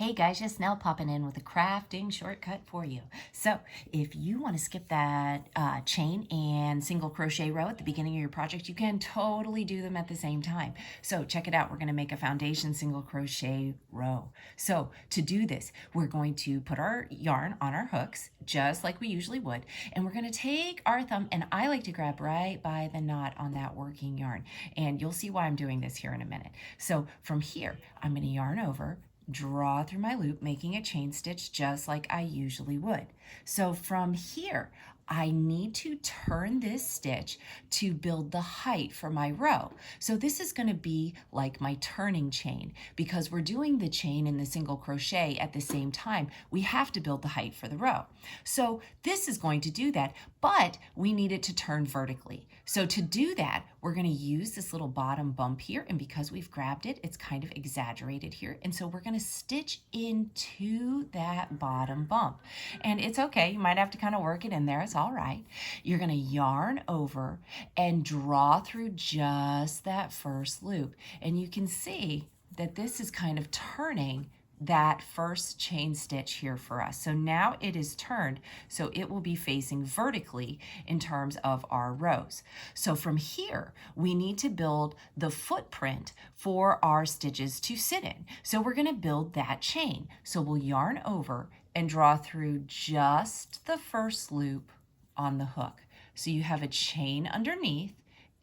Hey guys, just Nell popping in with a crafting shortcut for you. So if you want to skip that chain and single crochet row at the beginning of your project, you can totally do them at the same time. So check it out. We're going to make a foundation single crochet row. So to do this, we're going to put our yarn on our hooks, just like we usually would. And we're going to take our thumb, and I like to grab right by the knot on that working yarn. And you'll see why I'm doing this here in a minute. So from here, I'm going to yarn over, draw through my loop, making a chain stitch just like I usually would. So from here, I need to turn this stitch to build the height for my row. So this is going to be like my turning chain. Because we're doing the chain and the single crochet at the same time, we have to build the height for the row. So this is going to do that, but we need it to turn vertically. So to do that, we're going to use this little bottom bump here, and because we've grabbed it, it's kind of exaggerated here, and so we're going to stitch into that bottom bump. And it's okay, you might have to kind of work it in there, it's all right. You're going to yarn over and draw through just that first loop, and you can see that this is kind of turning that first chain stitch here for us. So now it is turned, so it will be facing vertically in terms of our rows. So from here, we need to build the footprint for our stitches to sit in. So we're going to build that chain. So we'll yarn over and draw through just the first loop on the hook. So you have a chain underneath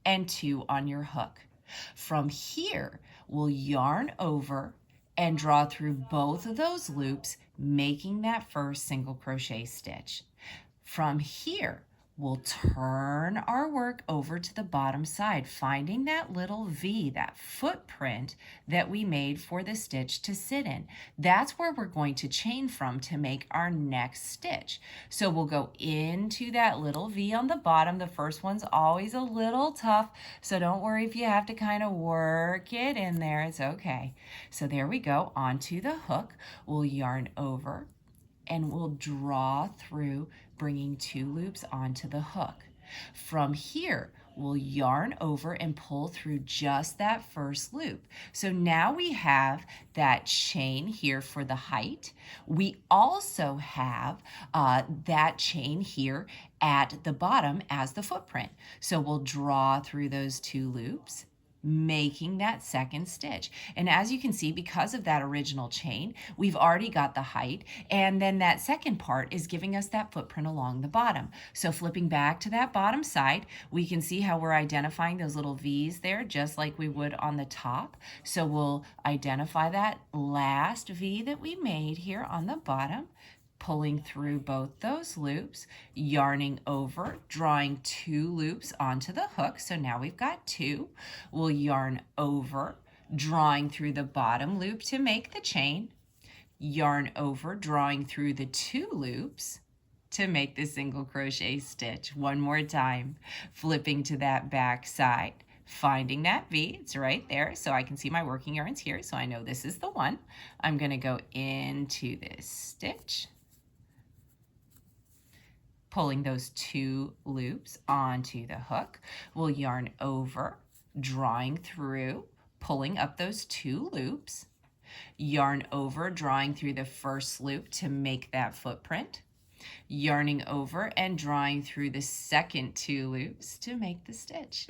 and 2 on your hook. From here, we'll yarn over and draw through both of those loops, making that first single crochet stitch. From here, we'll turn our work over to the bottom side, finding that little V, that footprint that we made for the stitch to sit in. That's where we're going to chain from to make our next stitch. So we'll go into that little V on the bottom. The first one's always a little tough, so don't worry if you have to kind of work it in there, it's okay. So there we go, onto the hook. We'll yarn over and we'll draw through, bringing 2 loops onto the hook. From here, we'll yarn over and pull through just that first loop. So now we have that chain here for the height. We also have that chain here at the bottom as the footprint. So we'll draw through those 2 loops, making that second stitch. And as you can see, because of that original chain, we've already got the height, and then that second part is giving us that footprint along the bottom. So flipping back to that bottom side, we can see how we're identifying those little V's there, just like we would on the top. So we'll identify that last V that we made here on the bottom, pulling through both those loops, yarning over, drawing 2 loops onto the hook. So now we've got 2. We'll yarn over, drawing through the bottom loop to make the chain, yarn over, drawing through the 2 loops to make the single crochet stitch. One more time, flipping to that back side, finding that V, it's right there, so I can see my working yarns here, so I know this is the one. I'm going to go into this stitch, pulling those 2 loops onto the hook. We'll yarn over, drawing through, pulling up those 2 loops, yarn over, drawing through the first loop to make that footprint, yarning over and drawing through the second 2 loops to make the stitch.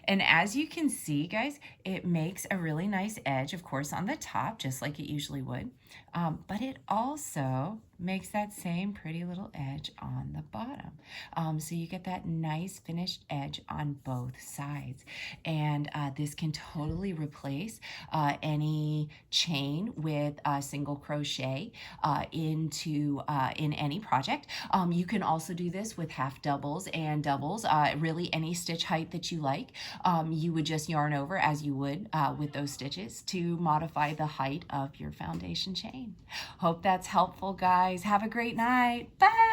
And as you can see, guys, it makes a really nice edge, of course, on the top, just like it usually would, but it also makes that same pretty little edge on the bottom. So you get that nice finished edge on both sides. And this can totally replace any chain with a single crochet in any project. You can also do this with half doubles and doubles, really any stitch height that you like. You would just yarn over as you would with those stitches to modify the height of your foundation chain. Hope that's helpful, guys. Have a great night. Bye.